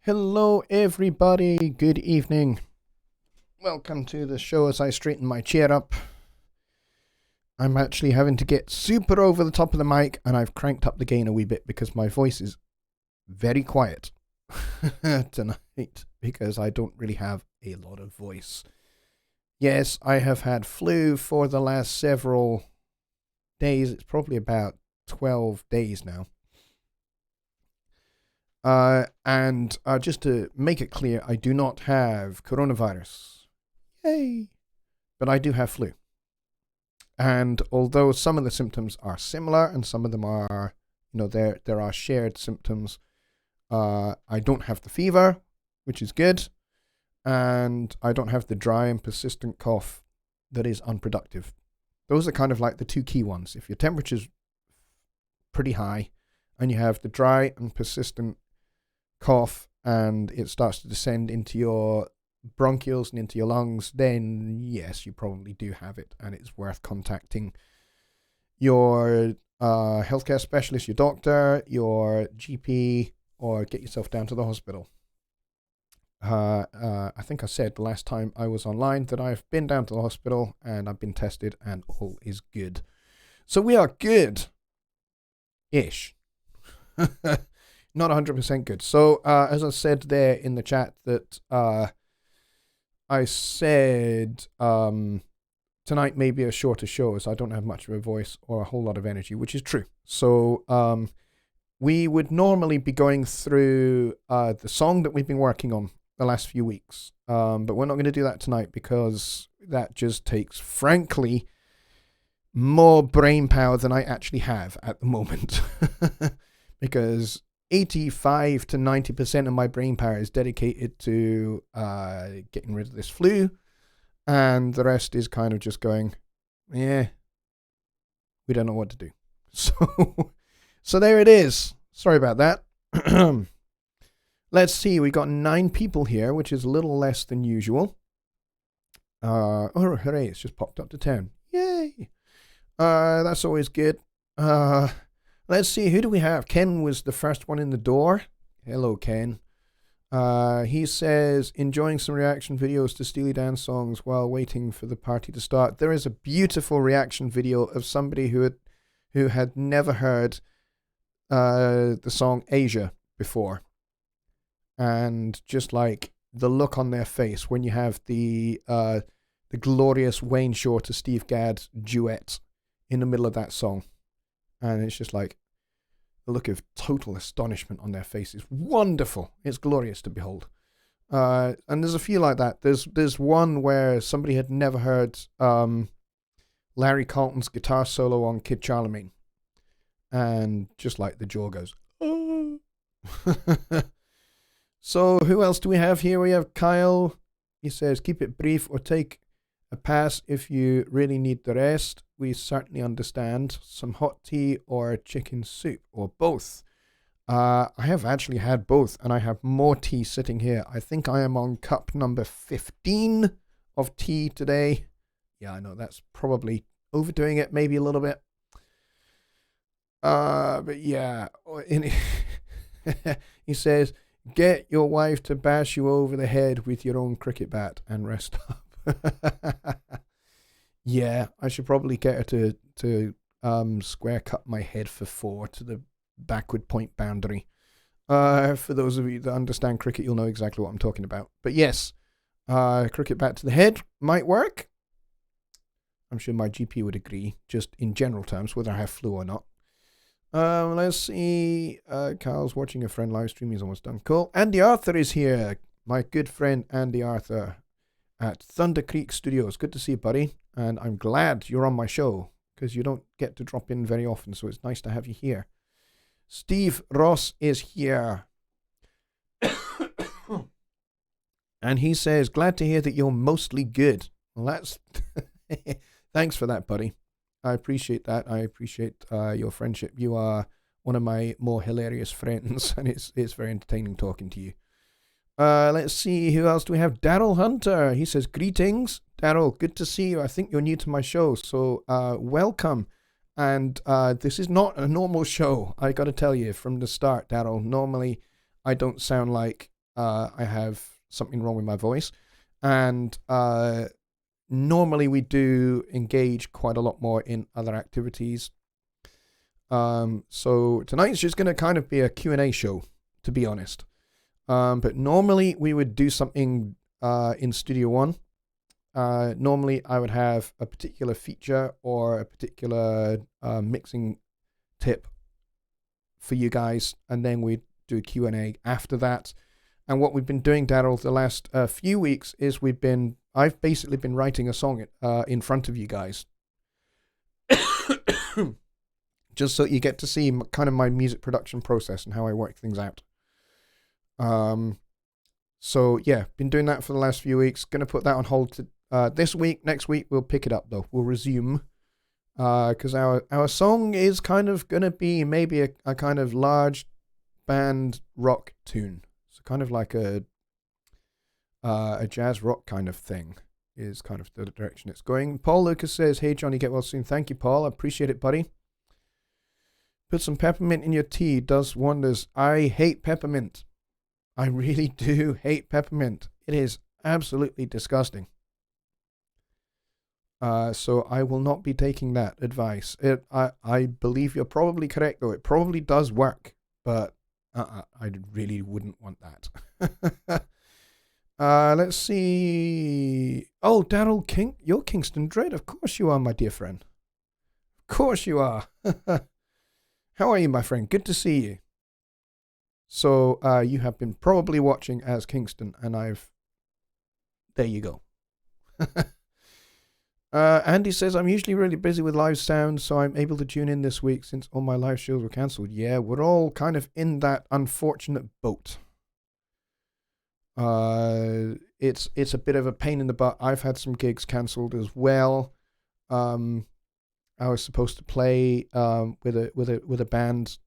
Hello, everybody. Good evening. Welcome to the show as I straighten my chair up. I'm actually having to get super over the top of the mic, and I've cranked up the gain a wee bit because my voice is very quiet tonight because I don't really have a lot of voice. Yes, I have had flu for the last several days. It's probably about 12 days now. And just to make it clear, I do not have coronavirus. Yay! But I do have flu. And although some of the symptoms are similar and some of them are, there are shared symptoms, I don't have the fever, which is good. And I don't have the dry and persistent cough that is unproductive. Those are kind of like the two key ones. If your temperature's pretty high and you have the dry and persistent cough and it starts to descend into your bronchioles and into your lungs, then yes, you probably do have it, and it's worth contacting your healthcare specialist, your doctor, your GP, or get yourself down to the hospital. I think I said the last time I was online that I've been down to the hospital and I've been tested and all is good. So we are good-ish. Not 100% good. So as I said there in the chat that I said tonight may be a shorter show as I don't have much of a voice or a whole lot of energy, which is true. So we would normally be going through the song that we've been working on the last few weeks. But we're not going to do that tonight because that just takes, frankly, more brain power than I actually have at the moment. Because 85 to 90% of my brain power is dedicated to getting rid of this flu, and the rest is kind of just going, we don't know what to do. So there it is. Sorry about that. Let's see, we got 9 people here, which is a little less than usual. Oh, hooray, it's just popped up to 10. Yay! That's always good. Let's see, who do we have? Ken was the first one in the door. Hello, Ken. He says, enjoying some reaction videos to Steely Dan songs while waiting for the party to start. There is a beautiful reaction video of somebody who had never heard the song Asia before. And just like the look on their face when you have the glorious Wayne Shore to Steve Gadd duet in the middle of that song. And it's just like the look of total astonishment on their faces. Wonderful. It's glorious to behold. And there's a few like that. There's one where somebody had never heard Larry Carlton's guitar solo on Kid Charlemagne. And just like the jaw goes, oh. So who else do we have here? We have Kyle. He says, keep it brief or take a pass if you really need the rest. We certainly understand. Some hot tea or chicken soup or both. I have actually had both, and I have more tea sitting here. I think I am on cup number 15 of tea today. Yeah, I know that's probably overdoing it maybe a little bit. But yeah, he says, get your wife to bash you over the head with your own cricket bat and rest up. Yeah, I should probably get her to square cut my head for 4 to the backward point boundary. For those of you that understand cricket, you'll know exactly what I'm talking about. But yes, cricket bat to the head might work. I'm sure my GP would agree, just in general terms, whether I have flu or not. Let's see. Carl's watching a friend live stream. He's almost done. Cool. Andy Arthur is here. My good friend Andy Arthur at Thunder Creek Studios. Good to see you, buddy. And I'm glad you're on my show because you don't get to drop in very often, so it's nice to have you here. Steve Ross is here. And he says, glad to hear that you're mostly good. Well, that's... Thanks for that, buddy. I appreciate that. I appreciate your friendship. You are one of my more hilarious friends, and it's very entertaining talking to you. Let's see, who else do we have? Daryl Hunter. He says, greetings. Daryl, good to see you. I think you're new to my show, so welcome. And this is not a normal show, I got to tell you from the start, Daryl. Normally, I don't sound like I have something wrong with my voice. And normally we do engage quite a lot more in other activities. So tonight's just going to kind of be a Q&A show, to be honest. But normally we would do something in Studio One. Normally I would have a particular feature or a particular mixing tip for you guys, and then we'd do a Q&A after that. And what we've been doing, Daryl, the last few weeks is I've basically been writing a song in front of you guys. Just so you get to see kind of my music production process and how I work things out. So yeah, been doing that for the last few weeks. Going to put that on hold this week. Next week we'll pick it up though. We'll resume. Because our song is kind of going to be maybe a kind of large band rock tune. So kind of like a jazz rock kind of thing is kind of the direction it's going. Paul Lucas says, "Hey Johnny, get well soon." Thank you, Paul. I appreciate it, buddy. Put some peppermint in your tea. Does wonders. I hate peppermint. I really do hate peppermint. It is absolutely disgusting. So I will not be taking that advice. I believe you're probably correct, though. It probably does work, but I really wouldn't want that. Let's see. Oh, Daryl King, you're Kingston Dread. Of course you are, my dear friend. Of course you are. How are you, my friend? Good to see you. So you have been probably watching as Kingston, and there you go. Andy says, "I'm usually really busy with live sound, so I'm able to tune in this week since all my live shows were cancelled." Yeah, we're all kind of in that unfortunate boat. It's a bit of a pain in the butt. I've had some gigs cancelled as well. I was supposed to play with a band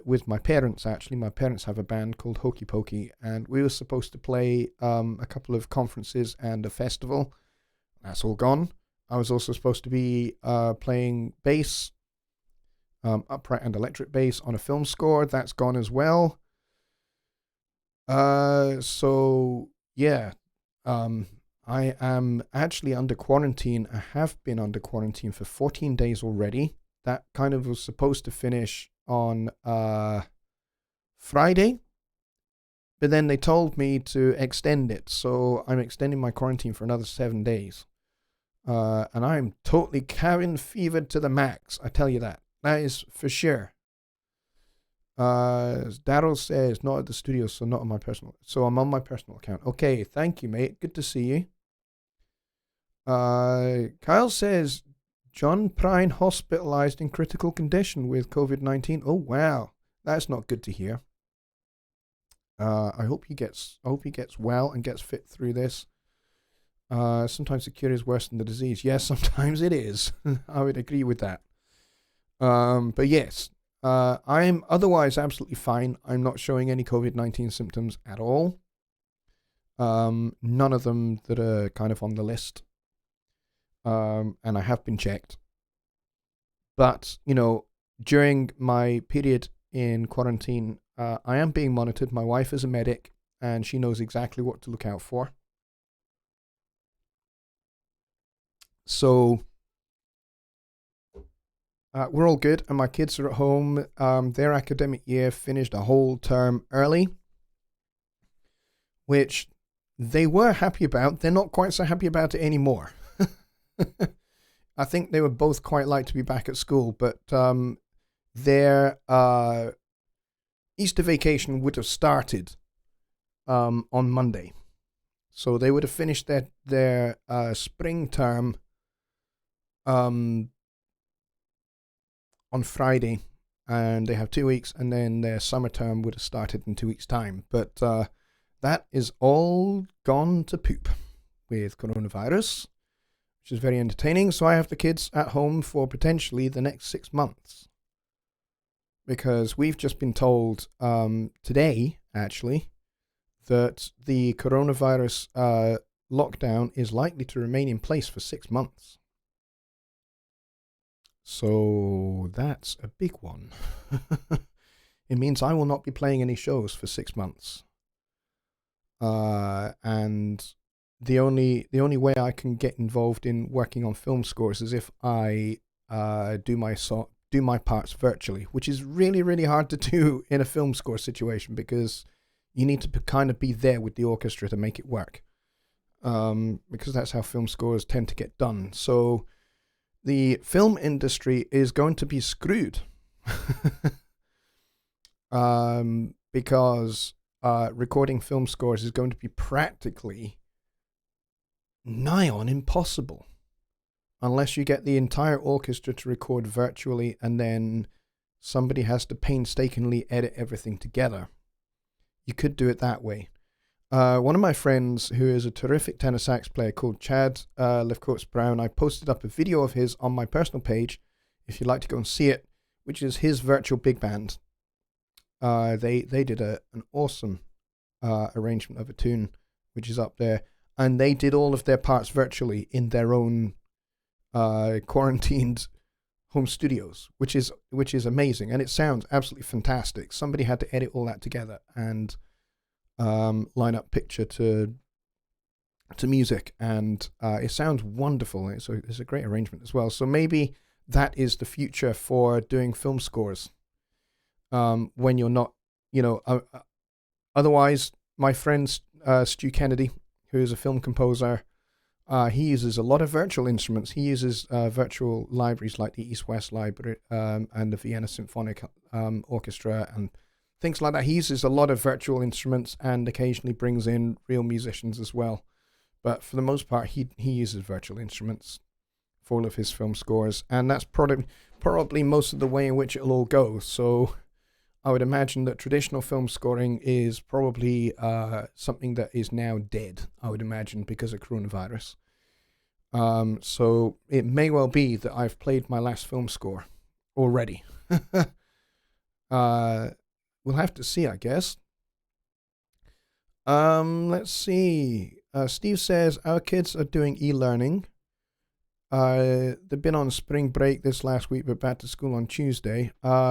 with my parents. Actually, my parents have a band called Hokey Pokey, and we were supposed to play a couple of conferences and a festival. That's all gone. I was also supposed to be playing bass, upright and electric bass on a film score. That's gone as well. So yeah, I am actually under quarantine. I have been under quarantine for 14 days already. That kind of was supposed to finish on Friday, but then they told me to extend it, so I'm extending my quarantine for another 7 days. And I'm totally cabin fevered to the max, I tell you that. That is for sure. Daryl says, "Not at the studio, so not on my personal." So I'm on my personal account. Okay, thank you, mate. Good to see you. Kyle says, "John Prine hospitalized in critical condition with COVID-19. Oh wow, that's not good to hear. I hope he gets well and gets fit through this. Sometimes the cure is worse than the disease. Yes, sometimes it is. I would agree with that. But yes, I'm otherwise absolutely fine. I'm not showing any COVID-19 symptoms at all. None of them that are kind of on the list. And I have been checked. But, during my period in quarantine, I am being monitored. My wife is a medic, and she knows exactly what to look out for. So we're all good, and my kids are at home. Their academic year finished a whole term early, which they were happy about. They're not quite so happy about it anymore. I think they would both quite like to be back at school, but their Easter vacation would have started on Monday. So they would have finished their spring term on Friday, and they have 2 weeks, and then their summer term would have started in 2 weeks' time. But that is all gone to poop with coronavirus, which is very entertaining. So I have the kids at home for potentially the next 6 months, because we've just been told today, actually, that the coronavirus lockdown is likely to remain in place for 6 months. So that's a big one. It means I will not be playing any shows for 6 months. And the only way I can get involved in working on film scores is if I do my parts virtually, which is really, really hard to do in a film score situation because you need to kind of be there with the orchestra to make it work. Because that's how film scores tend to get done. So the film industry is going to be screwed. Because recording film scores is going to be practically nigh on impossible unless you get the entire orchestra to record virtually and then somebody has to painstakingly edit everything together. You could do it that way. One of my friends, who is a terrific tenor sax player called Chad Lefcoats Brown, I posted up a video of his on my personal page, if you'd like to go and see it, which is his virtual big band. They did an awesome arrangement of a tune, which is up there, and they did all of their parts virtually in their own quarantined home studios, which is amazing, and it sounds absolutely fantastic. Somebody had to edit all that together and line up picture to music, and it sounds wonderful. It's a great arrangement as well. So maybe that is the future for doing film scores. When you're not, otherwise, my friend Stu Kennedy, who is a film composer, he uses a lot of virtual instruments. He uses virtual libraries like the East-West Library and the Vienna Symphonic Orchestra and things like that. He uses a lot of virtual instruments and occasionally brings in real musicians as well. But for the most part, he uses virtual instruments for all of his film scores, and that's probably most of the way in which it'll all go. So I would imagine that traditional film scoring is probably something that is now dead, I would imagine, because of coronavirus. So it may well be that I've played my last film score already. We'll have to see, I guess. Let's see. Steve says, our kids are doing e-learning. They've been on spring break this last week, but back to school on Tuesday.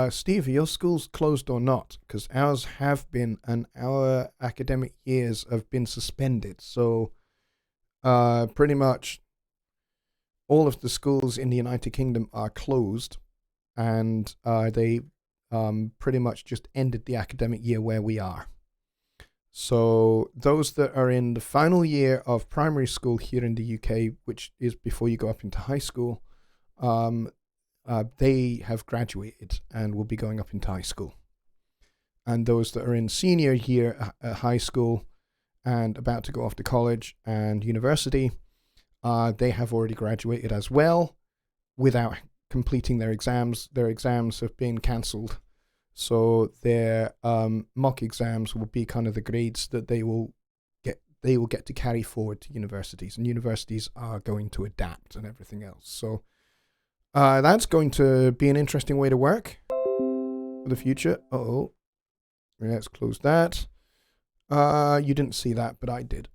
Steve, are your schools closed or not? Because ours have been, and our academic years have been suspended. So pretty much all of the schools in the United Kingdom are closed, and they pretty much just ended the academic year where we are. So those that are in the final year of primary school here in the UK, which is before you go up into high school, they have graduated and will be going up into high school. And those that are in senior year at high school and about to go off to college and university, they have already graduated as well without completing their exams. Their exams have been cancelled. So their mock exams will be kind of the grades that they will get to carry forward to universities, and universities are going to adapt and everything else. So that's going to be an interesting way to work for the future. Let's close that. You didn't see that, but I did.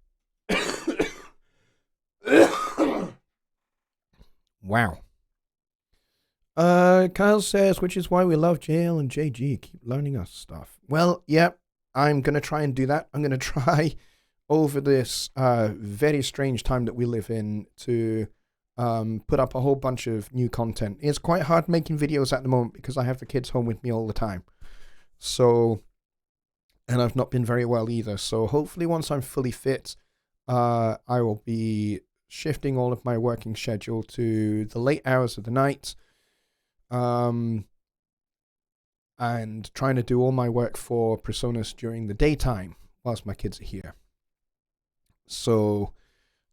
Wow. Kyle says, which is why we love JL and JG. Keep learning us stuff. Well, yeah, I'm going to try and do that. I'm going to try over this very strange time that we live in to put up a whole bunch of new content. It's quite hard making videos at the moment because I have the kids home with me all the time. So, and I've not been very well either. So hopefully once I'm fully fit, I will be shifting all of my working schedule to the late hours of the night. And trying to do all my work for Personas during the daytime whilst my kids are here. So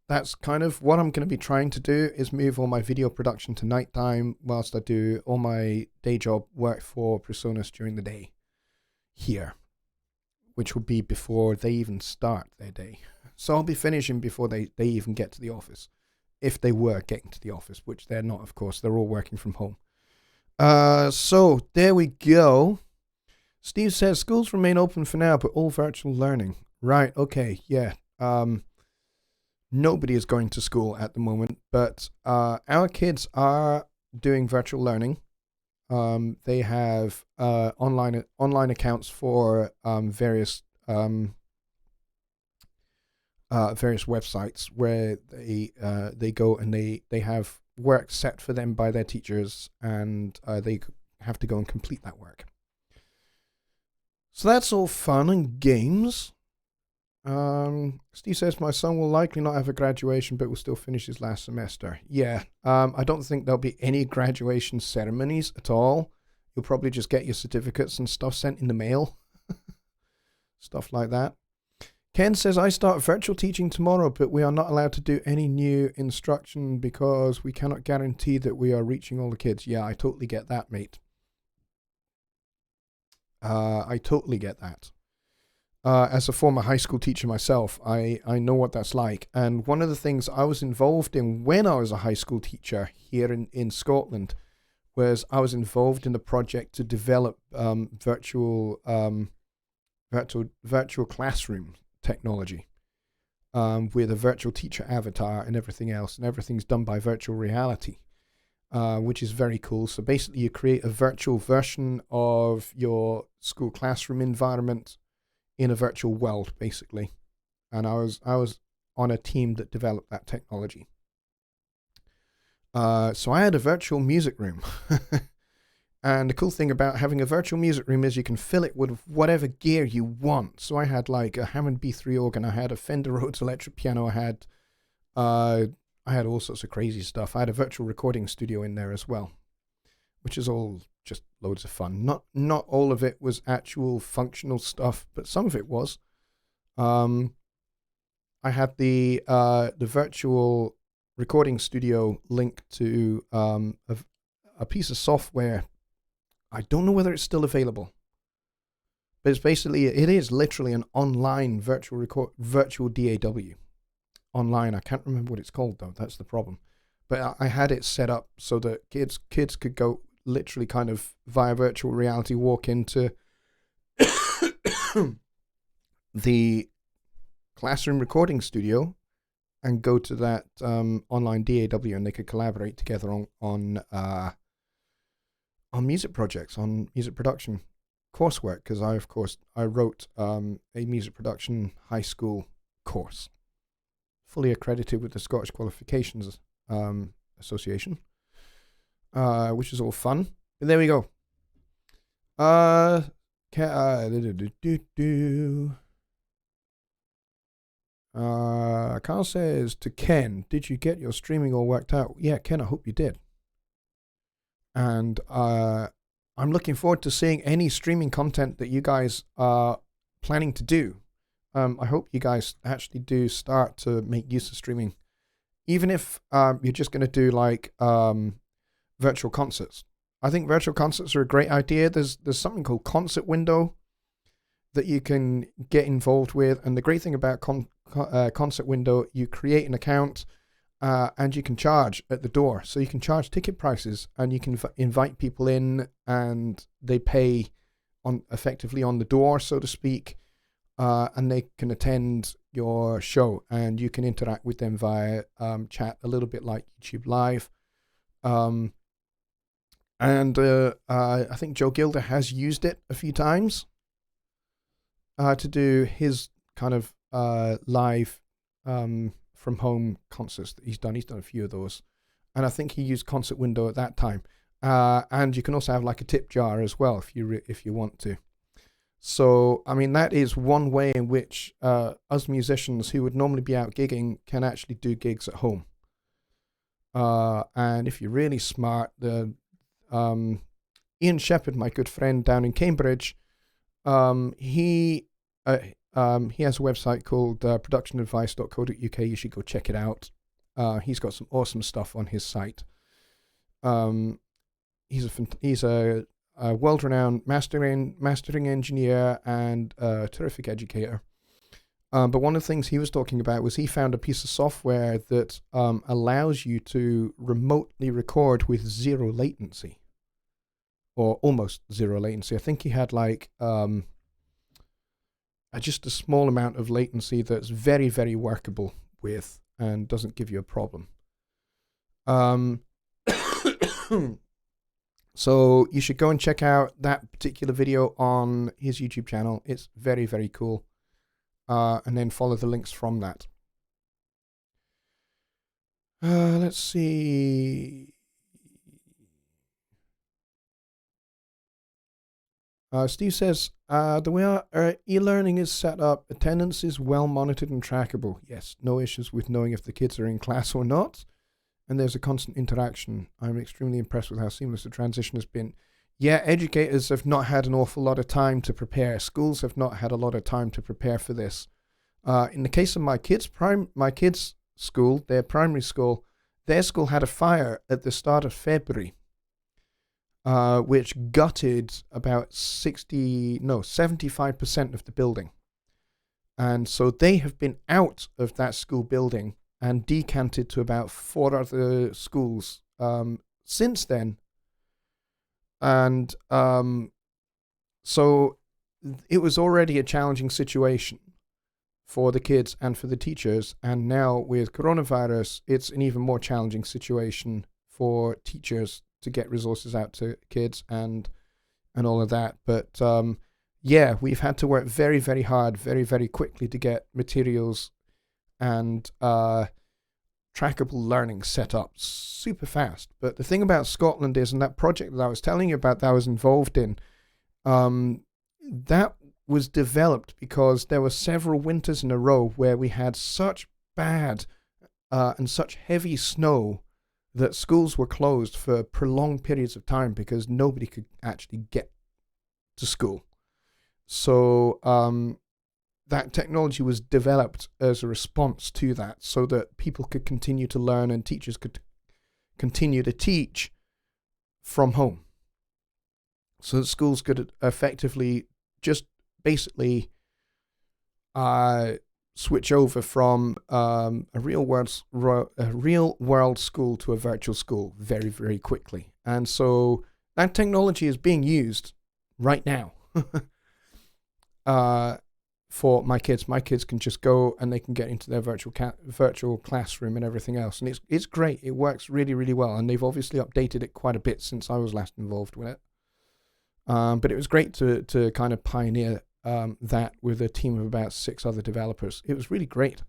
that's kind of what I'm going to be trying to do, is move all my video production to nighttime whilst I do all my day job work for Personas during the day here, which will be before they even start their day. So I'll be finishing before they even get to the office, if they were getting to the office, which they're not, of course. They're all working from home. So there we go. Steve says schools remain open for now, but all virtual learning. Right. Okay. Yeah. Nobody is going to school at the moment, but our kids are doing virtual learning. They have online accounts for various various websites where they go and they have work set for them by their teachers, and they have to go and complete that work. So that's all fun and games. Steve says my son will likely not have a graduation, but will still finish his last semester. Yeah, I don't think there'll be any graduation ceremonies at all. You'll probably just get your certificates and stuff sent in the mail. Stuff like that. Ken says, I start virtual teaching tomorrow, but we are not allowed to do any new instruction because we cannot guarantee that we are reaching all the kids. Yeah, I totally get that, mate. I totally get that. As a former high school teacher myself, I know what that's like. And one of the things I was involved in when I was a high school teacher here in Scotland was I was involved in the project to develop virtual classroom technology with a virtual teacher avatar and everything else, and everything's done by virtual reality, which is very cool. So basically you create a virtual version of your school classroom environment in a virtual world, basically. And I was on a team that developed that technology. So I had a virtual music room. And the cool thing about having a virtual music room is you can fill it with whatever gear you want. So I had like a Hammond B3 organ, I had a Fender Rhodes electric piano, I had all sorts of crazy stuff. I had a virtual recording studio in there as well, which is all just loads of fun. Not all of it was actual functional stuff, but some of it was. I had the virtual recording studio linked to a piece of software. I don't know whether it's still available, but it is literally an online virtual DAW. Online, I can't remember what it's called though. That's the problem. But I had it set up so that kids could go literally kind of via virtual reality walk into the classroom recording studio and go to that online DAW, and they could collaborate together on music projects, on music production coursework, because I wrote a music production high school course, fully accredited with the Scottish Qualifications Association, which is all fun. But there we go. Carl says to Ken, did you get your streaming all worked out? Yeah, Ken, I hope you did. And I'm looking forward to seeing any streaming content that you guys are planning to do. I hope you guys actually do start to make use of streaming, even if you're just going to do like virtual concerts. I think virtual concerts are a great idea. There's something called Concert Window that you can get involved with, and the great thing about Concert Window, you create an account and you can charge at the door. So you can charge ticket prices, and you can invite people in, and they pay effectively on the door, so to speak, and they can attend your show, and you can interact with them via chat, a little bit like YouTube Live. I think Joe Gilder has used it a few times to do his kind of live from home concerts that he's done. He's done a few of those, and I think he used Concert Window at that time. And you can also have like a tip jar as well if you want to. So I mean, that is one way in which us musicians who would normally be out gigging can actually do gigs at home. And if you're really smart, Ian Shepherd, my good friend down in Cambridge, he has a website called productionadvice.co.uk. You should go check it out. He's got some awesome stuff on his site. He's a world-renowned mastering engineer and a terrific educator. But one of the things he was talking about was he found a piece of software that allows you to remotely record with zero latency, or almost zero latency. I think he had like just a small amount of latency that's very, very workable with and doesn't give you a problem. So you should go and check out that particular video on his YouTube channel. It's very, very cool. And then follow the links from that. Let's see. Steve says, the way our e-learning is set up, attendance is well monitored and trackable. Yes, no issues with knowing if the kids are in class or not. And there's a constant interaction. I'm extremely impressed with how seamless the transition has been. Yeah, educators have not had an awful lot of time to prepare. Schools have not had a lot of time to prepare for this. In the case of my kids' school, their primary school, their school had a fire at the start of February, which gutted about 75% of the building. And so they have been out of that school building and decanted to about 4 other schools since then. And so it was already a challenging situation for the kids and for the teachers. And now with coronavirus, it's an even more challenging situation for teachers to get resources out to kids and all of that. But yeah, we've had to work very, very hard, very, very quickly to get materials and trackable learning set up super fast. But the thing about Scotland is, and that project that I was telling you about that I was involved in, that was developed because there were several winters in a row where we had such bad and such heavy snow that schools were closed for prolonged periods of time because nobody could actually get to school. So that technology was developed as a response to that so that people could continue to learn and teachers could continue to teach from home. So that schools could effectively just basically switch over from a real world school to a virtual school very, very quickly. And so that technology is being used right now for my kids. My kids can just go and they can get into their virtual classroom and everything else. And it's great. It works really, really well. And they've obviously updated it quite a bit since I was last involved with it. But it was great to kind of pioneer that with a team of about 6 other developers. It was really great.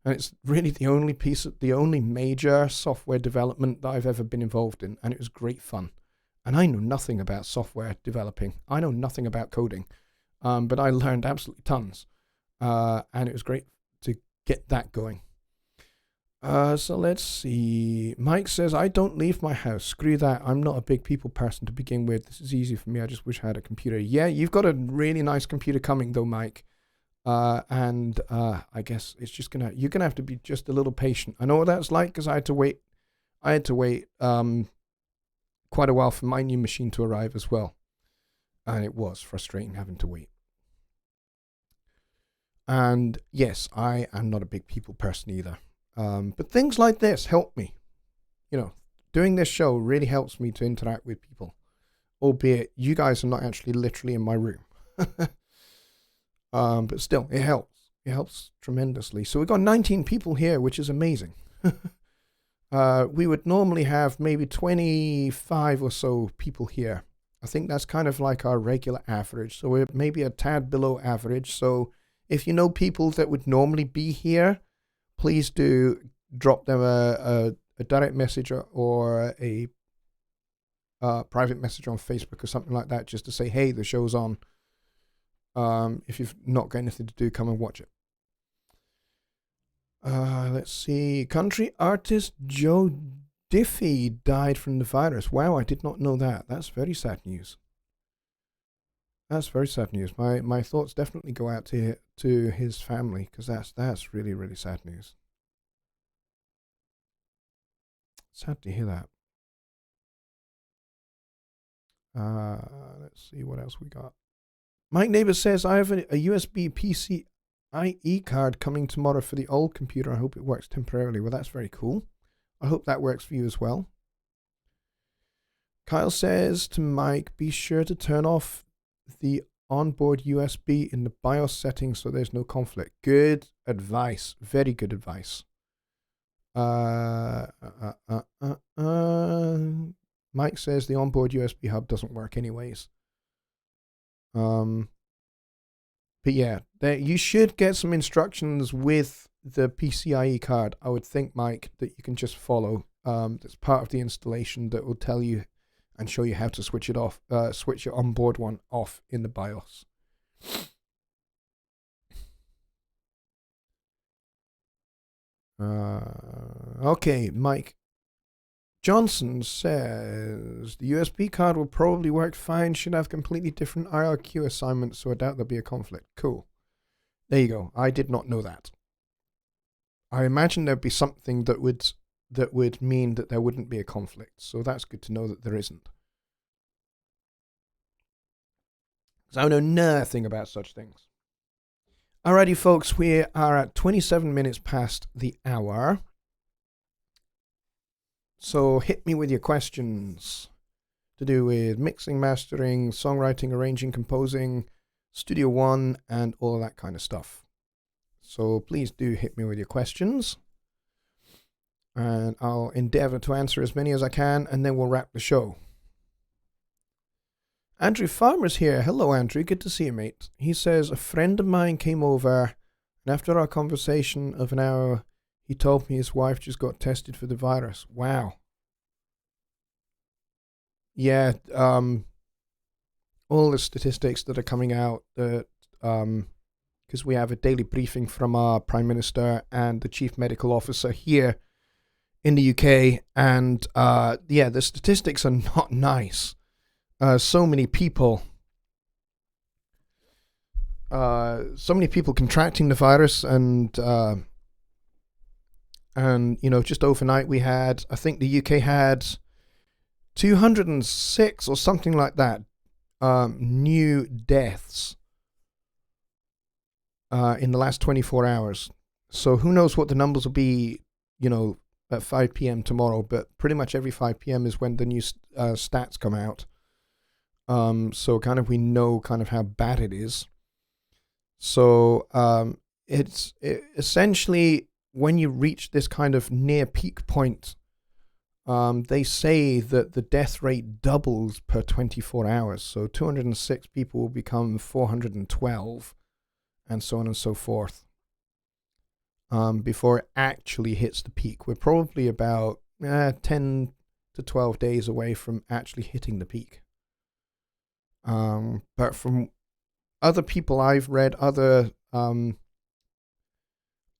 And it's really the only major software development that I've ever been involved in. And it was great fun. And I know nothing about software developing. I know nothing about coding. But I learned absolutely tons. And it was great to get that going. So let's see. Mike says, I don't leave my house. Screw that. I'm not a big people person to begin with. This is easy for me. I just wish I had a computer. Yeah, you've got a really nice computer coming though, Mike. And I guess it's just you're gonna have to be just a little patient. I know what that's like because I had to wait quite a while for my new machine to arrive as well. And it was frustrating having to wait. And yes, I am not a big people person either. But things like this help me. You know, doing this show really helps me to interact with people. Albeit you guys are not actually literally in my room. But still, it helps. It helps tremendously. So we've got 19 people here, which is amazing. We would normally have maybe 25 or so people here. I think that's kind of like our regular average. So we're maybe a tad below average. So if you know people that would normally be here, please do drop them a direct message or a private message on Facebook or something like that just to say, hey, the show's on. If you've not got anything to do, come and watch it. Let's see. Country artist Joe Diffie died from the virus. Wow, I did not know that. That's very sad news. That's very sad news. My thoughts definitely go out to his family because that's really, really sad news. Sad to hear that. Let's see what else we got. Mike Neighbor says, I have a USB PCIe card coming tomorrow for the old computer. I hope it works temporarily. Well, that's very cool. I hope that works for you as well. Kyle says to Mike, be sure to turn off the onboard USB in the BIOS settings so there's no conflict. Good advice. Very good advice. Mike says the onboard USB hub doesn't work anyways. But yeah, you should get some instructions with the PCIe card, I would think, Mike, that you can just follow. That's part of the installation that will tell you and show you how to switch it off, switch your onboard one off in the BIOS. Okay, Mike Johnson says the USB card will probably work fine. Should have completely different IRQ assignments, so I doubt there'll be a conflict. Cool. There you go. I did not know that. I imagine there'd be something that would mean that there wouldn't be a conflict. So that's good to know that there isn't. Because I know nothing about such things. Alrighty, folks, we are at 27 minutes past the hour. So hit me with your questions to do with mixing, mastering, songwriting, arranging, composing, Studio One, and all of that kind of stuff. So please do hit me with your questions. And I'll endeavor to answer as many as I can, and then we'll wrap the show. Andrew Farmer's here. Hello, Andrew. Good to see you, mate. He says, a friend of mine came over, and after our conversation of an hour, he told me his wife just got tested for the virus. Wow. Yeah, all the statistics that are coming out, that because we have a daily briefing from our Prime Minister and the Chief Medical Officer here in the UK, and yeah, the statistics are not nice. So many people contracting the virus, and you know, just overnight we had, I think the UK had 206 or something like that new deaths in the last 24 hours. So who knows what the numbers will be, you know, at 5 p.m. tomorrow, but pretty much every 5 p.m. is when the new stats come out. So kind of we know kind of how bad it is. So it's essentially when you reach this kind of near peak point, they say that the death rate doubles per 24 hours. So 206 people will become 412, and so on and so forth, before it actually hits the peak. We're probably about 10 to 12 days away from actually hitting the peak. But from other people I've read, other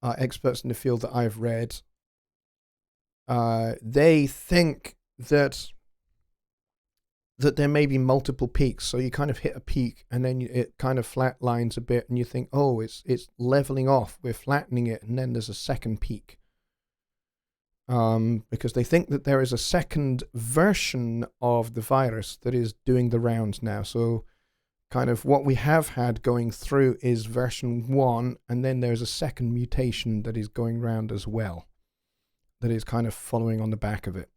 experts in the field that I've read, they think that there may be multiple peaks. So you kind of hit a peak, and then it kind of flatlines a bit, and you think, oh, it's leveling off. We're flattening it, and then there's a second peak. Because they think that there is a second version of the virus that is doing the rounds now. So kind of what we have had going through is version 1, and then there's a second mutation that is going round as well, that is kind of following on the back of it.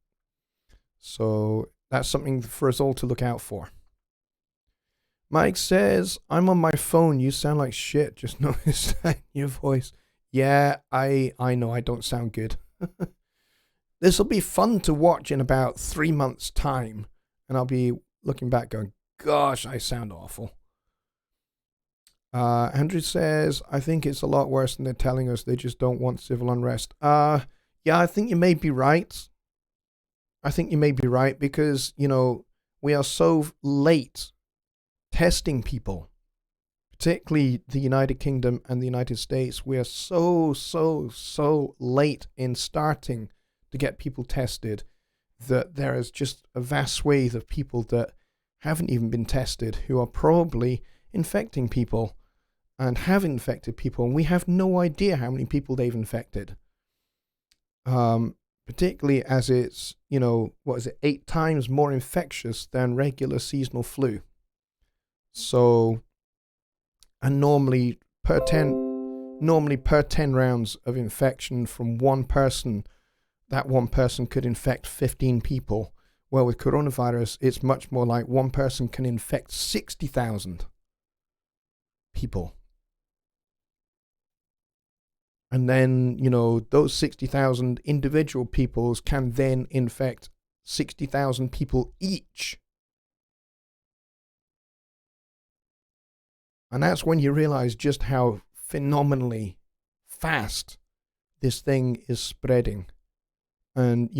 So that's something for us all to look out for. Mike says, I'm on my phone. You sound like shit. Just noticed that in your voice. Yeah, I know I don't sound good. This will be fun to watch in about 3 months' time, and I'll be looking back going, gosh, I sound awful. Andrew says, I think it's a lot worse than they're telling us. They just don't want civil unrest. Yeah, I think you may be right. I think you may be right because, you know, we are so late testing people, particularly the United Kingdom and the United States. We are so late in starting to get people tested that there is just a vast swathe of people that haven't even been tested who are probably infecting people and have infected people, and we have no idea how many people they've infected. Particularly as it's, you know, 8 times more infectious than regular seasonal flu. So, and normally per 10 rounds of infection from one person, that one person could infect 15 people. Well, with coronavirus, it's much more like one person can infect 60,000 people. And then, you know, those 60,000 individual peoples can then infect 60,000 people each. And that's when you realize just how phenomenally fast this thing is spreading, and,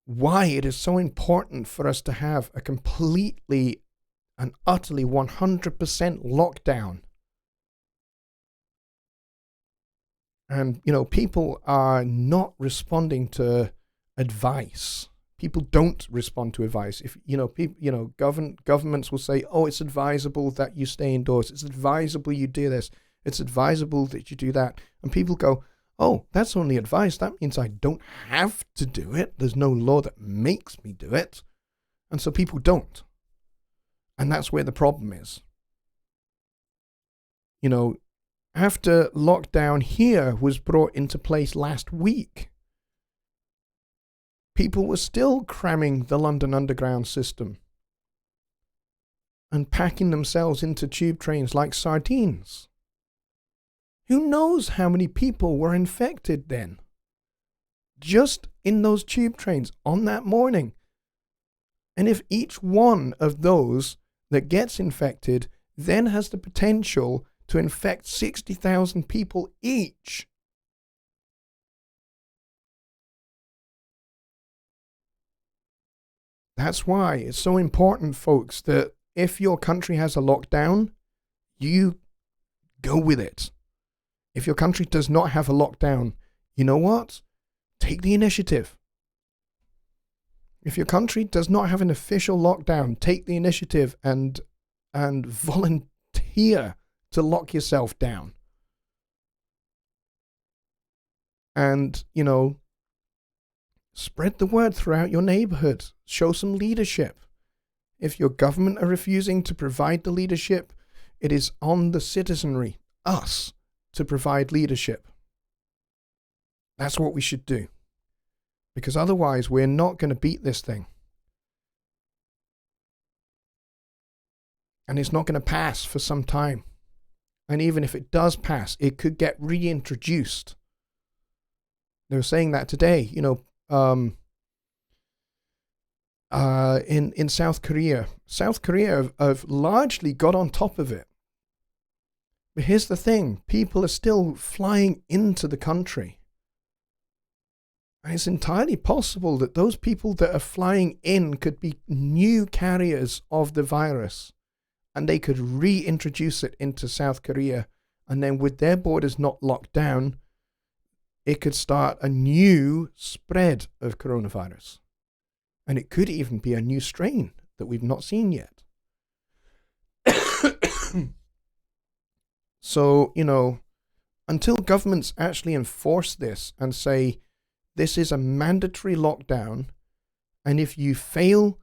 why it is so important for us to have a completely and utterly 100% lockdown. And, people are not responding to advice. People don't respond to advice. If, governments will say, oh, it's advisable that you stay indoors. It's advisable you do this. It's advisable that you do that. And people go, oh, that's only advice. That means I don't have to do it. There's no law that makes me do it. And so people don't. And that's where the problem is. After lockdown here was brought into place last week, people were still cramming the London Underground system and packing themselves into tube trains like sardines. Who knows how many people were infected then? Just in those tube trains on that morning. And if each one of those that gets infected then has the potential to infect 60,000 people each. That's why it's so important, folks, that if your country has a lockdown, you go with it. If your country does not have a lockdown, you know what? Take the initiative. If your country does not have an official lockdown, take the initiative and volunteer to lock yourself down. And, spread the word throughout your neighborhood. Show some leadership. If your government are refusing to provide the leadership, it is on the citizenry, us, to provide leadership. That's what we should do. Because otherwise, we're not going to beat this thing. And it's not going to pass for some time. And even if it does pass, it could get reintroduced. They were saying that today, in South Korea. South Korea have largely got on top of it. But here's the thing. People are still flying into the country. And it's entirely possible that those people that are flying in could be new carriers of the virus. And they could reintroduce it into South Korea. And then with their borders not locked down, it could start a new spread of coronavirus. And it could even be a new strain that we've not seen yet. So, until governments actually enforce this and say, this is a mandatory lockdown, and if you fail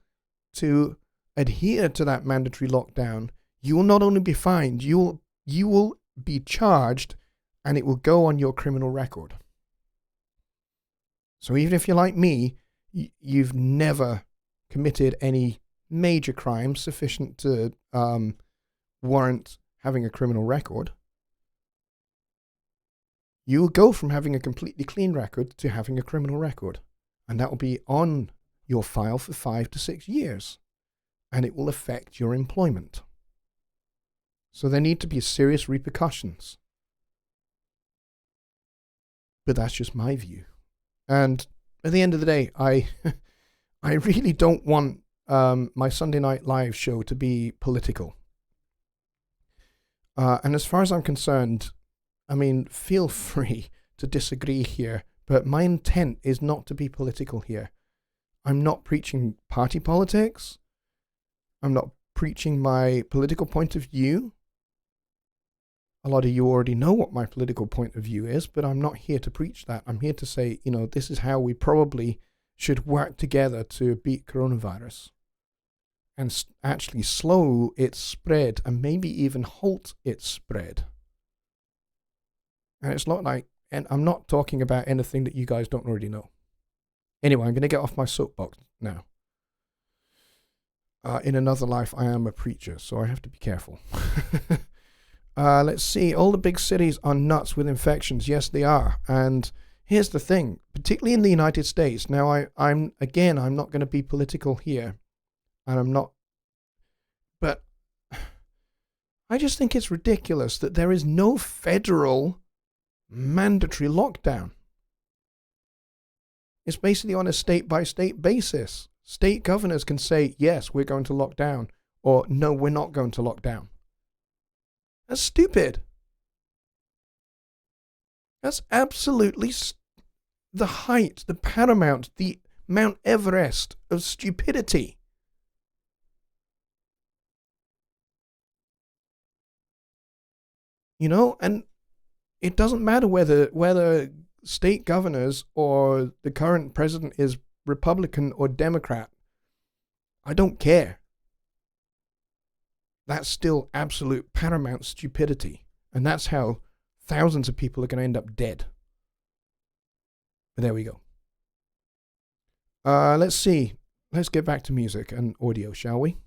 to adhere to that mandatory lockdown, you will not only be fined, you will be charged, and it will go on your criminal record. So even if you're like me, you've never committed any major crime sufficient to warrant having a criminal record, you will go from having a completely clean record to having a criminal record. And that will be on your file for 5 to 6 years. And it will affect your employment. So there need to be serious repercussions. But that's just my view. And at the end of the day, I really don't want my Sunday Night Live show to be political. And as far as I'm concerned, feel free to disagree here, but my intent is not to be political here. I'm not preaching party politics. I'm not preaching my political point of view. A lot of you already know what my political point of view is, but I'm not here to preach that. I'm here to say, this is how we probably should work together to beat coronavirus and actually slow its spread and maybe even halt its spread. And it's not like, and I'm not talking about anything that you guys don't already know. Anyway, I'm going to get off my soapbox now. In another life, I am a preacher, so I have to be careful. Let's see. All the big cities are nuts with infections. Yes, they are. And here's the thing, particularly in the United States. Now, I'm not going to be political here. And I'm not. But I just think it's ridiculous that there is no federal mandatory lockdown. It's basically on a state-by-state basis. State governors can say, yes, we're going to lock down, or no, we're not going to lock down. That's stupid. That's absolutely the height, the paramount, the Mount Everest of stupidity. You know, and it doesn't matter whether state governors or the current president is Republican or Democrat. I don't care. That's still absolute paramount stupidity. And that's how thousands of people are going to end up dead. But there we go. Let's see. Let's get back to music and audio, shall we?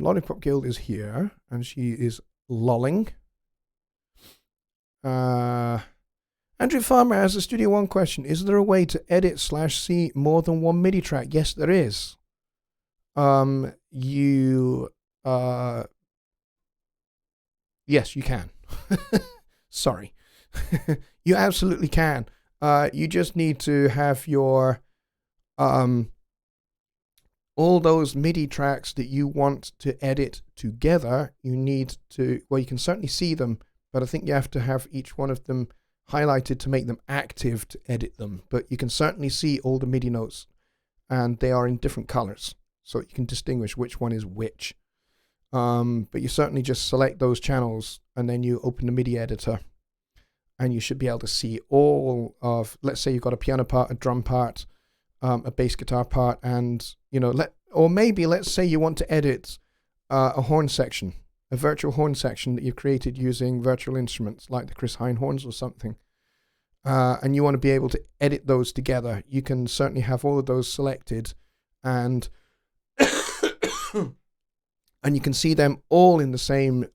Lollipop Guild is here, and she is lolling. Andrew Farmer has a Studio One question. Is there a way to edit/see more than one MIDI track? Yes, there is. Yes, you can. Sorry. You absolutely can. You just need to have your all those MIDI tracks that you want to edit together. You need to, well, you can certainly see them, but I think you have to have each one of them highlighted to make them active to edit them. But you can certainly see all the MIDI notes, and they are in different colors, so you can distinguish which one is which. But you certainly just select those channels, and then you open the MIDI editor, and you should be able to see all of, let's say you've got a piano part, a drum part, a bass guitar part, and, you know, let's say you want to edit a horn section, a virtual horn section that you've created using virtual instruments like the Chris Hine horns or something, and you want to be able to edit those together. You can certainly have all of those selected, and and you can see them all in the same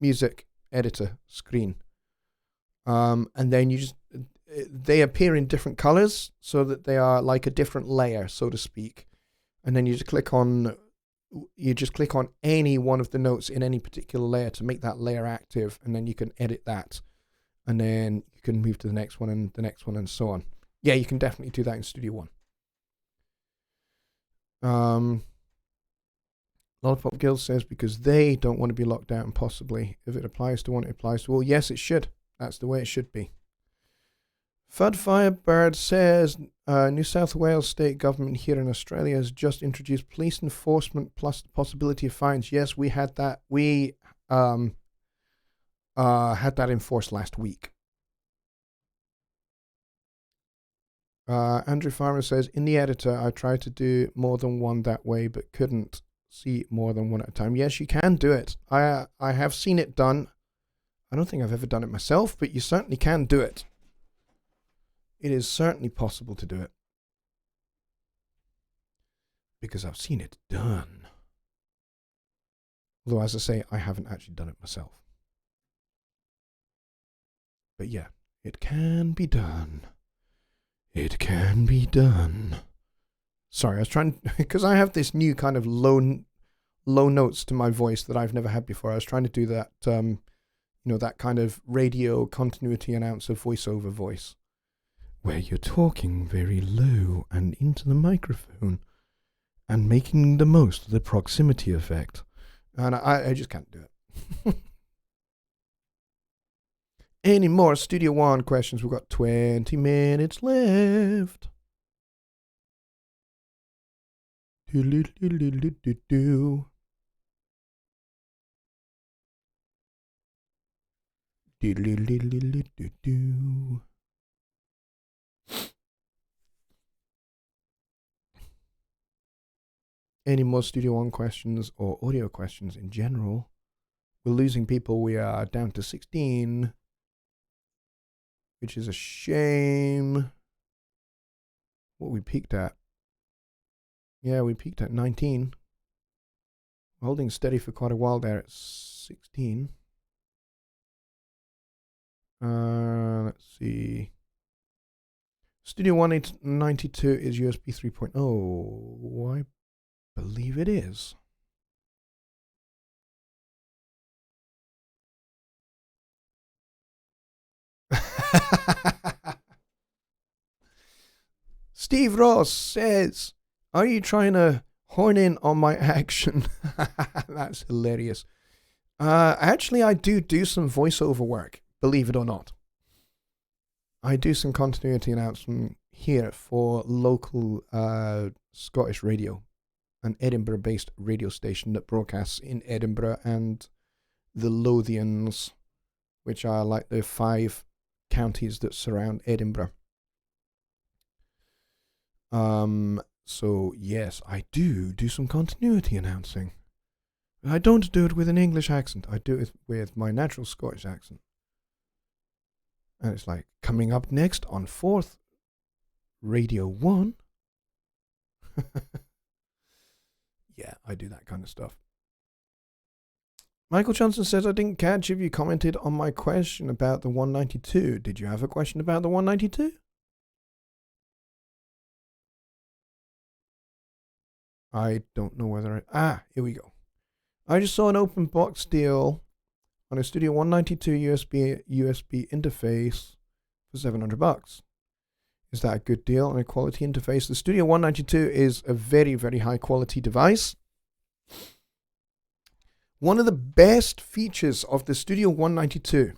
music editor screen. And then they appear in different colors so that they are like a different layer, so to speak. And then you just click on any one of the notes in any particular layer to make that layer active, and then you can edit that, and then you can move to the next one and the next one and so on. Yeah, you can definitely do that in Studio One. Lollipop Guild says because they don't want to be locked out, and possibly if it applies to one, it applies to all. Yes, it should. That's the way it should be. Fud Firebird says New South Wales state government here in Australia has just introduced police enforcement plus the possibility of fines. Yes, we had that. We had that enforced last week. Andrew Farmer says, in the editor, I tried to do more than one that way, but couldn't see more than one at a time. Yes, you can do it. I have seen it done. I don't think I've ever done it myself, but you certainly can do it. It is certainly possible to do it. Because I've seen it done. Although, as I say, I haven't actually done it myself. But yeah, it can be done. It can be done. Sorry, I was trying, because I have this new kind of low notes to my voice that I've never had before. I was trying to do that, that kind of radio continuity announcer voiceover voice, where you're talking very low and into the microphone and making the most of the proximity effect. And I just can't do it. Any more Studio One questions? We've got 20 minutes left. Do. Any more Studio One questions or audio questions in general? We're losing people. We are down to 16, which is a shame. What we peaked at? Yeah, we peaked at 19. Holding steady for quite a while there at 16. Let's see. Studio 192 is USB 3.0. I believe it is. Steve Ross says, are you trying to horn in on my action? That's hilarious. Actually, I do some voiceover work, believe it or not. I do some continuity announcement here for local Scottish radio, an Edinburgh-based radio station that broadcasts in Edinburgh and the Lothians, which are like the 5 counties that surround Edinburgh. So yes, I do some continuity announcing. I don't do it with an English accent. I do it with my natural Scottish accent. And it's like, coming up next on 4th Radio 1. Yeah, I do that kind of stuff. Michael Johnson says, I didn't catch if you commented on my question about the 192. Did you have a question about the 192? I don't know whether here we go. I just saw an open box deal on a Studio 192 USB interface for $700. Is that a good deal on a quality interface? The Studio 192 is a very, very high quality device. One of the best features of the Studio 192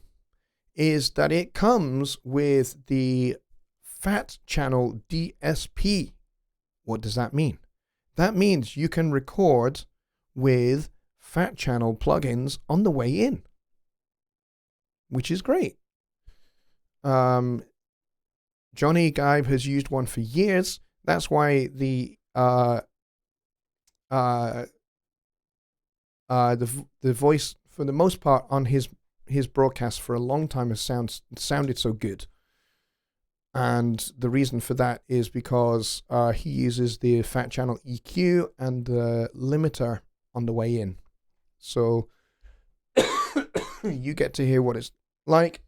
is that it comes with the Fat Channel DSP. What does that mean? That means you can record with Fat Channel plugins on the way in, which is great. Jonny Gibe has used one for years. That's why the voice, for the most part, on his broadcast for a long time has sounded so good. And the reason for that is because he uses the Fat Channel EQ and the limiter on the way in. So you get to hear what it's like.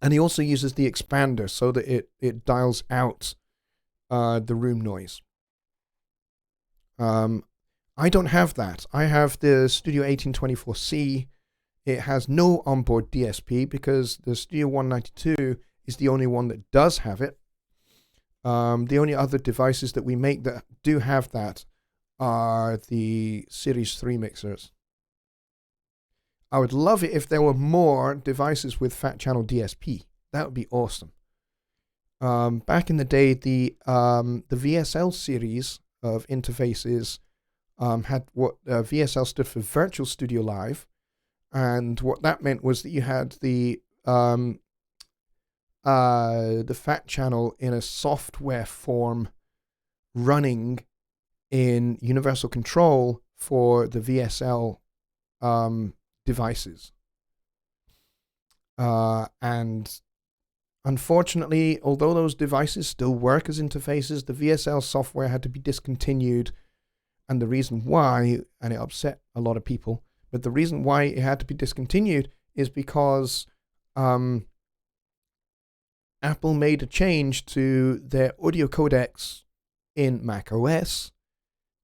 And he also uses the expander so that it dials out the room noise. I don't have that. I have the Studio 1824C. It has no onboard DSP because the Studio 192 is the only one that does have it. The only other devices that we make that do have that are the Series 3 mixers. I would love it if there were more devices with Fat Channel DSP. That would be awesome. Back in the day, the VSL series of interfaces had what VSL stood for Virtual Studio Live, and what that meant was that you had the Fat Channel in a software form running in Universal Control for the VSL devices. And unfortunately, although those devices still work as interfaces, the VSL software had to be discontinued. And the reason why, and it upset a lot of people, but the reason why it had to be discontinued is because Apple made a change to their audio codecs in macOS,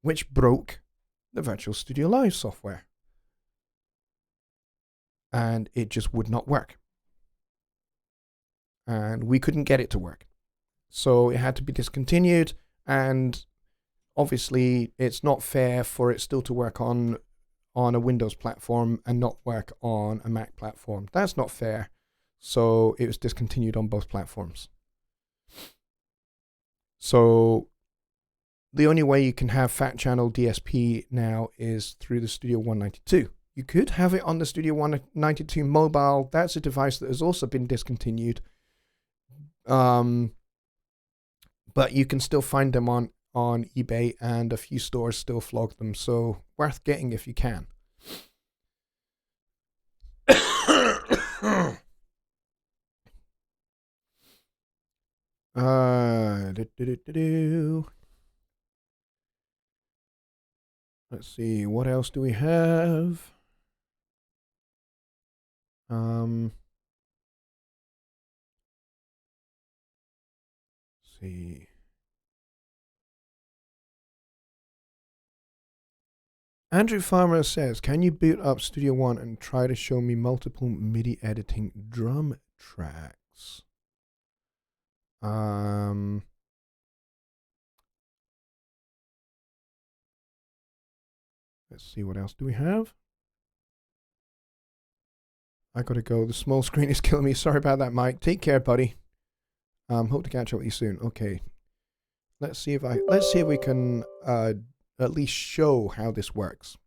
which broke the Virtual Studio Live software. And it just would not work. And we couldn't get it to work. So it had to be discontinued, and obviously it's not fair for it still to work on a Windows platform and not work on a Mac platform. That's not fair. So it was discontinued on both platforms. So the only way you can have Fat Channel DSP now is through the Studio 192. You could have it on the Studio 192 mobile. That's a device that has also been discontinued. But you can still find them on eBay, and a few stores still flog them. So worth getting if you can. Let's see, what else do we have? See. Andrew Farmer says, can you boot up Studio One and try to show me multiple MIDI editing drum tracks? Let's see, what else do we have? I gotta go. The small screen is killing me. Sorry about that, Mike. Take care, buddy. Hope to catch up with you soon. Okay. Let's see if we can at least show how this works.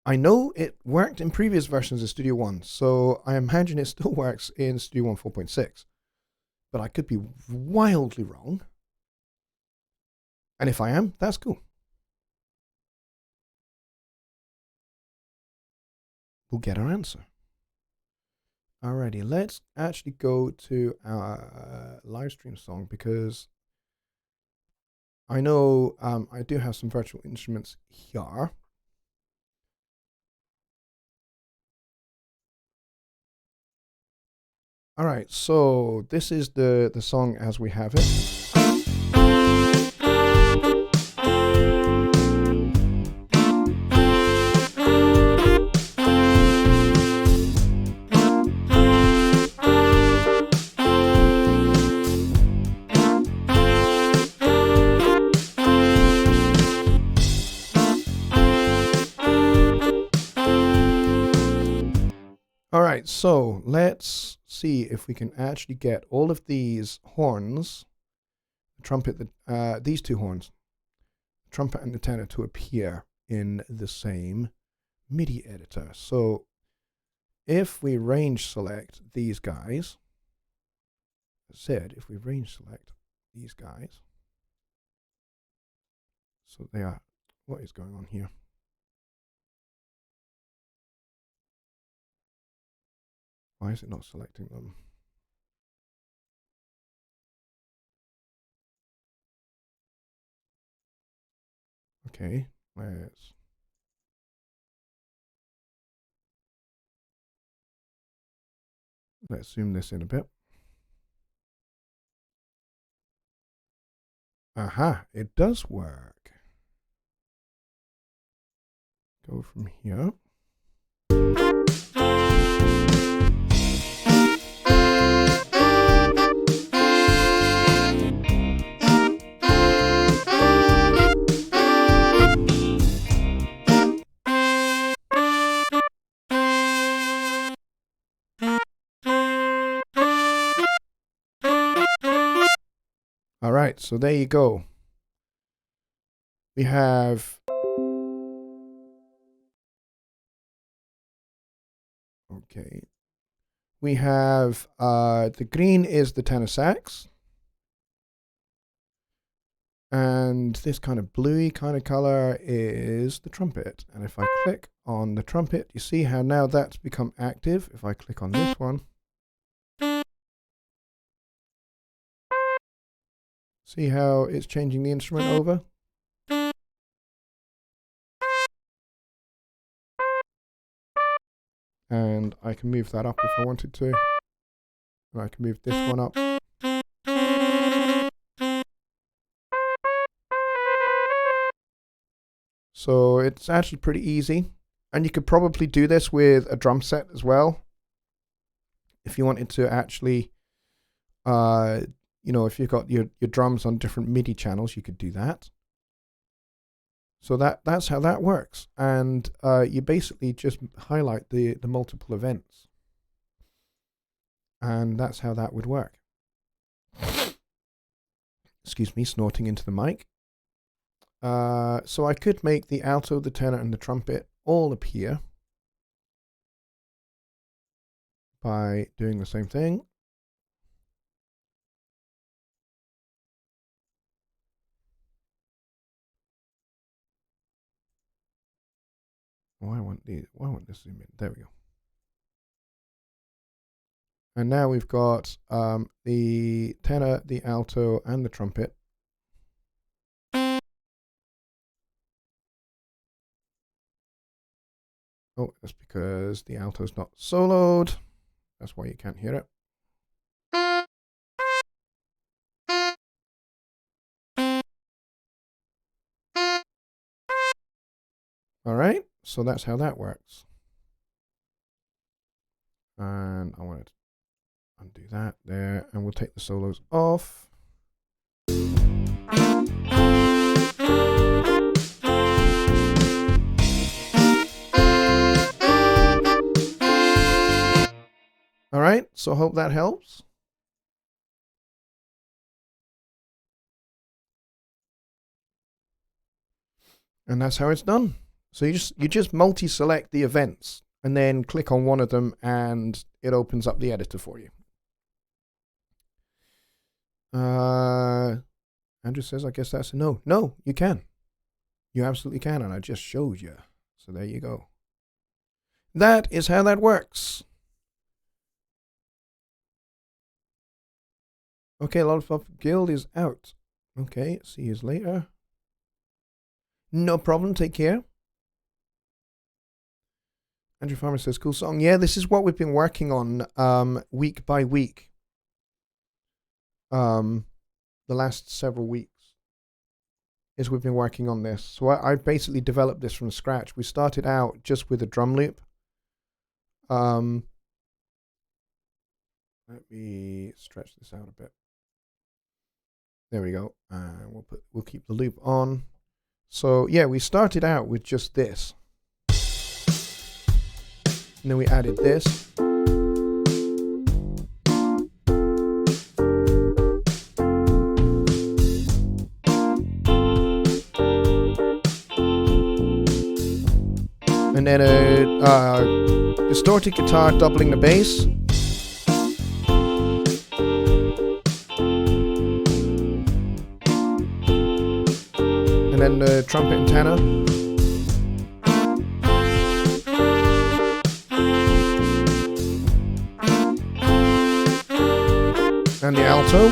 I know it worked in previous versions of Studio One, so I imagine it still works in Studio One 4.6. But I could be wildly wrong. And if I am, that's cool. We'll get our answer. Alrighty, let's actually go to our live stream song, because I know I do have some virtual instruments here. Alright, so this is the song as we have it. Alright, so let's see if we can actually get all of these horns, the trumpet, these two horns, the trumpet and the tenor, to appear in the same MIDI editor. So if we range select these guys, if we range select these guys, so they are, what is going on here? Why is it not selecting them? Okay, let's zoom this in a bit. Aha, it does work. Go from here. All right, so there you go. We have, okay, we have the green is the tenor sax, and this kind of bluey kind of color is the trumpet. And if I click on the trumpet, you see how now that's become active. If I click on this one, see how it's changing the instrument over? And I can move that up if I wanted to. And I can move this one up. So it's actually pretty easy. And you could probably do this with a drum set as well. If you wanted to actually, you know, if you've got your drums on different MIDI channels, you could do that. So that's how that works. And you basically just highlight the multiple events. And that's how that would work. Excuse me, snorting into the mic. So I could make the alto, the tenor, and the trumpet all appear by doing the same thing. Oh, I want this zoom in. There we go. And now we've got the tenor, the alto, and the trumpet. Oh, that's because the alto's not soloed. That's why you can't hear it. All right, so that's how that works. And I want to undo that there, and we'll take the solos off. All right, so I hope that helps. And that's how it's done. So you just multi-select the events and then click on one of them and it opens up the editor for you. Andrew says, I guess that's a no. No, you can. You absolutely can, and I just showed you. So there you go. That is how that works. Okay, Lollipop Guild is out. Okay, see you later. No problem, take care. Andrew Farmer says, cool song. Yeah, this is what we've been working on week by week. The last several weeks is we've been working on this. So I basically developed this from scratch. We started out just with a drum loop. Let me stretch this out a bit. There we go. We'll keep the loop on. So yeah, we started out with just this. And then we added this. And then a distorted guitar doubling the bass. And then the trumpet and tenor. And the alto.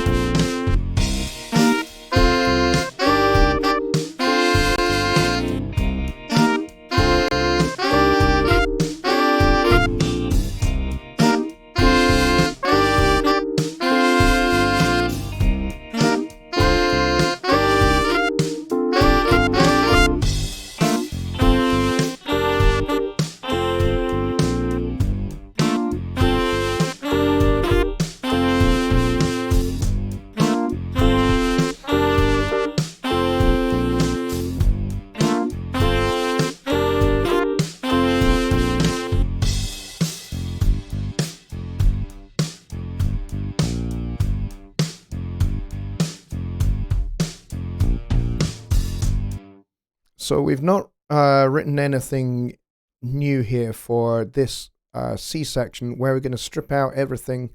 So we've not written anything new here for this C section, where we're going to strip out everything,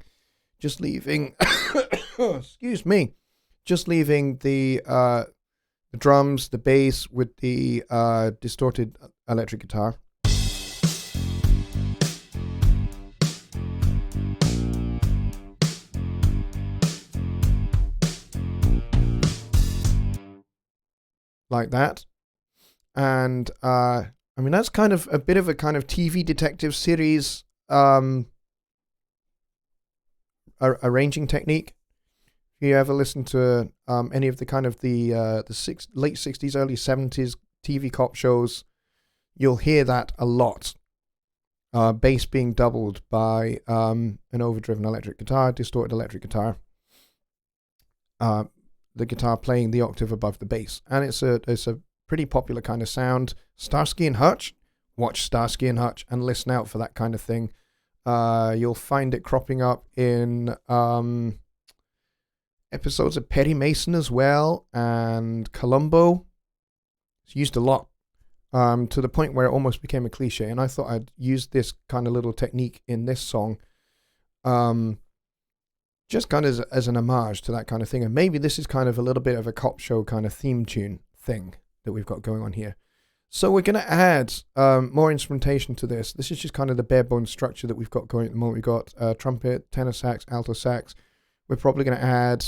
just leaving, excuse me, just leaving the drums, the bass with the distorted electric guitar. Like that. And I mean, that's kind of a bit of a kind of TV detective series arranging technique. If you ever listen to any of the kind of the late 60s, early 70s TV cop shows, you'll hear that a lot. Bass being doubled by an overdriven electric guitar, distorted electric guitar. The guitar playing the octave above the bass, and it's a pretty popular kind of sound. Starsky and Hutch, watch Starsky and Hutch and listen out for that kind of thing. You'll find it cropping up in episodes of Perry Mason as well, and Columbo. It's used a lot, to the point where it almost became a cliche, and I thought I'd use this kind of little technique in this song, just kind of as an homage to that kind of thing. And maybe this is kind of a little bit of a cop show kind of theme tune thing that we've got going on here. So we're going to add more instrumentation to this. This is just kind of the bare bones structure that we've got going at the moment. We've got trumpet, tenor sax, alto sax. We're probably going to add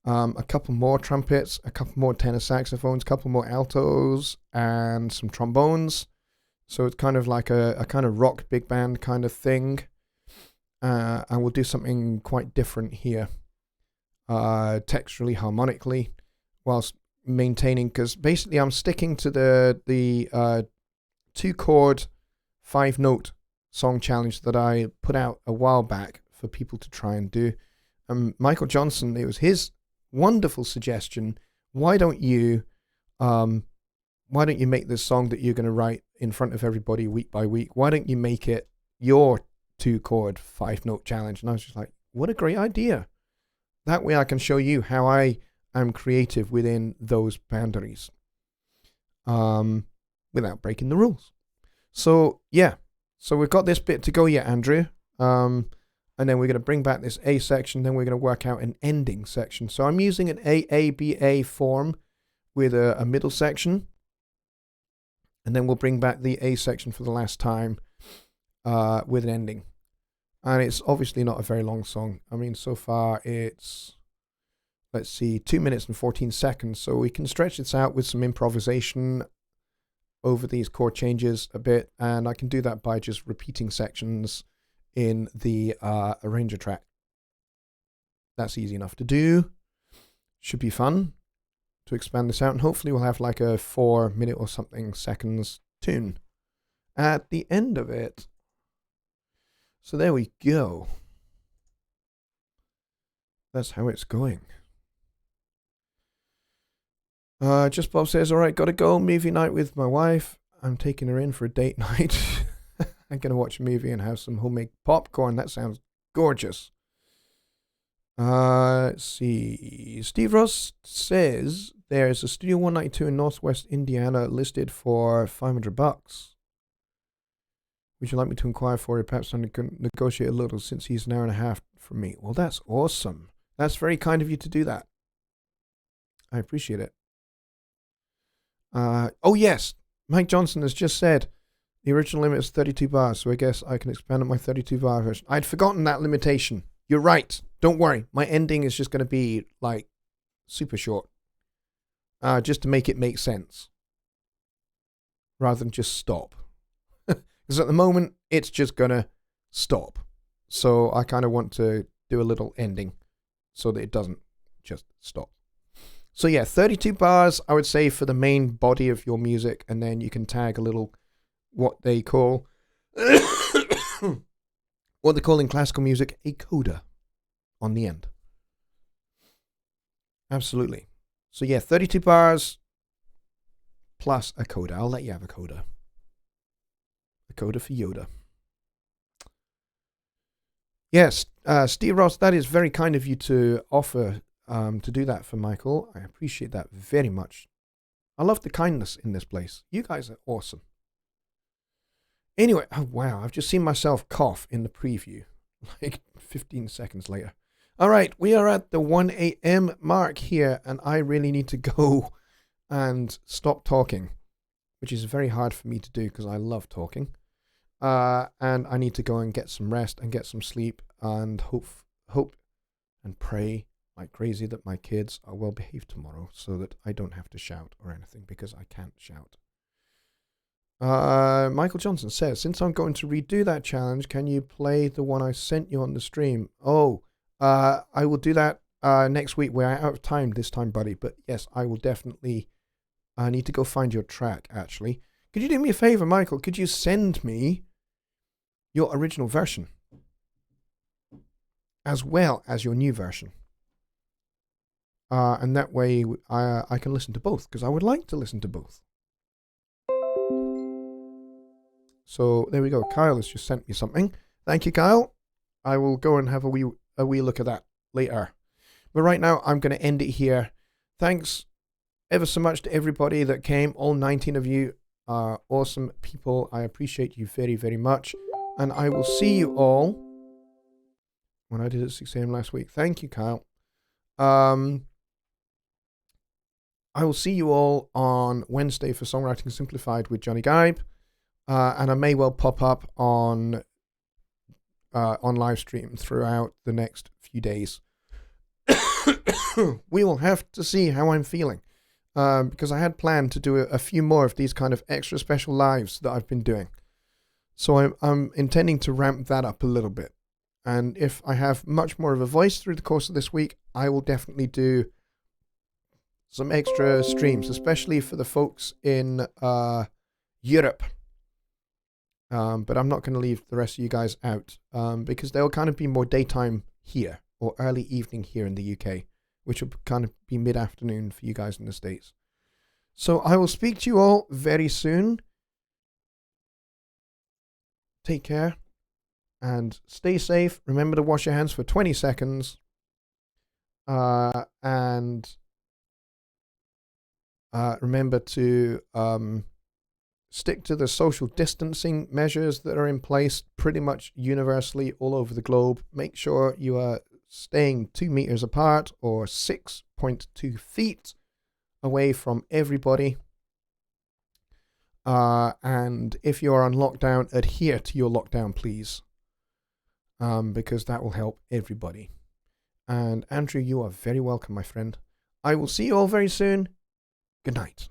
a couple more trumpets, a couple more tenor saxophones, a couple more altos, and some trombones. So it's kind of like a kind of rock big band kind of thing. And we'll do something quite different here, texturally, harmonically, whilst maintaining, because basically I'm sticking to the 2-chord 5-note song challenge that I put out a while back for people to try and do. Michael Johnson, it was his wonderful suggestion. Why don't you make this song that you're going to write in front of everybody week by week? Why don't you make it your 2-chord 5-note challenge? And I was just like, what a great idea. That way I can show you how I am creative within those boundaries, without breaking the rules. So yeah, so we've got this bit to go yet, Andrew. And then we're going to bring back this A section. Then we're going to work out an ending section. So I'm using an AABA form with a middle section. And then we'll bring back the A section for the last time with an ending. And it's obviously not a very long song. I mean, so far it's, let's see, 2 minutes and 14 seconds. So we can stretch this out with some improvisation over these chord changes a bit. And I can do that by just repeating sections in the arranger track. That's easy enough to do. Should be fun to expand this out, and hopefully we'll have like a 4-minute or something seconds tune at the end of it. So there we go. That's how it's going. Just Bob says, all right, gotta go. Movie night with my wife. I'm taking her in for a date night. I'm going to watch a movie and have some homemade popcorn. That sounds gorgeous. Let's see. Steve Ross says there's a Studio 192 in Northwest Indiana listed for $500. Would you like me to inquire for it? Perhaps I can negotiate a little since he's an hour and a half from me. Well, that's awesome. That's very kind of you to do that. I appreciate it. Oh, yes. Mike Johnson has just said the original limit is 32 bars, so I guess I can expand on my 32-bar version. I'd forgotten that limitation. You're right. Don't worry. My ending is just going to be, like, super short. Just to make it make sense. Rather than just stop. Because at the moment, it's just going to stop. So I kind of want to do a little ending so that it doesn't just stop. So yeah, 32 bars, I would say, for the main body of your music, and then you can tag a little what they call in classical music a coda on the end. Absolutely. So yeah, 32 bars plus a coda. I'll let you have a coda. A coda for Yoda. Yes, Steve Ross, that is very kind of you to offer to do that for Michael. I appreciate that very much. I love the kindness in this place. You guys are awesome. Anyway, oh wow, I've just seen myself cough in the preview, like 15 seconds later. All right, we are at the 1 a.m. mark here, and I really need to go and stop talking, which is very hard for me to do because I love talking. And I need to go and get some rest and get some sleep and hope and pray like crazy that my kids are well behaved tomorrow so that I don't have to shout or anything, because I can't shout. Michael Johnson says, since I'm going to redo that challenge, can you play the one I sent you on the stream? Oh, I will do that next week. We're out of time this time, buddy. But yes, I will definitely. I need to go find your track, actually. Could you do me a favor, Michael? Could you send me your original version as well as your new version? And that way I can listen to both, because I would like to listen to both. So there we go. Kyle has just sent me something. Thank you, Kyle. I will go and have a wee look at that later. But right now, I'm going to end it here. Thanks ever so much to everybody that came. All 19 of you are awesome people. I appreciate you very, very much. And I will see you all when I did it at 6 a.m. last week. Thank you, Kyle. I will see you all on Wednesday for Songwriting Simplified with Jonny Gibe. And I may well pop up on live stream throughout the next few days. We will have to see how I'm feeling, because I had planned to do a few more of these kind of extra special lives that I've been doing. So I'm intending to ramp that up a little bit. And if I have much more of a voice through the course of this week, I will definitely do some extra streams, especially for the folks in Europe. But I'm not going to leave the rest of you guys out because there'll kind of be more daytime here or early evening here in the UK, which will kind of be mid-afternoon for you guys in the States. So I will speak to you all very soon. Take care and stay safe. Remember to wash your hands for 20 seconds. And remember to stick to the social distancing measures that are in place pretty much universally all over the globe. Make sure you are staying 2 meters apart or 6.2 feet away from everybody. And if you're on lockdown, adhere to your lockdown, please. Because that will help everybody. And Andrew, you are very welcome, my friend. I will see you all very soon. Good night.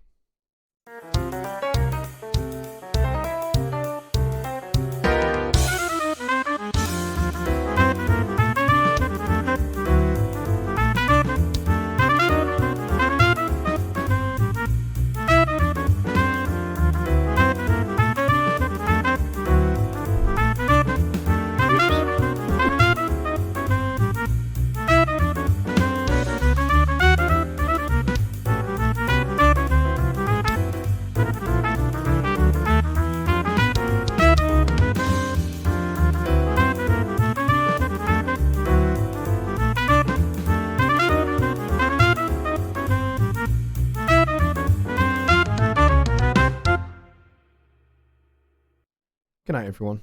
Good night, everyone.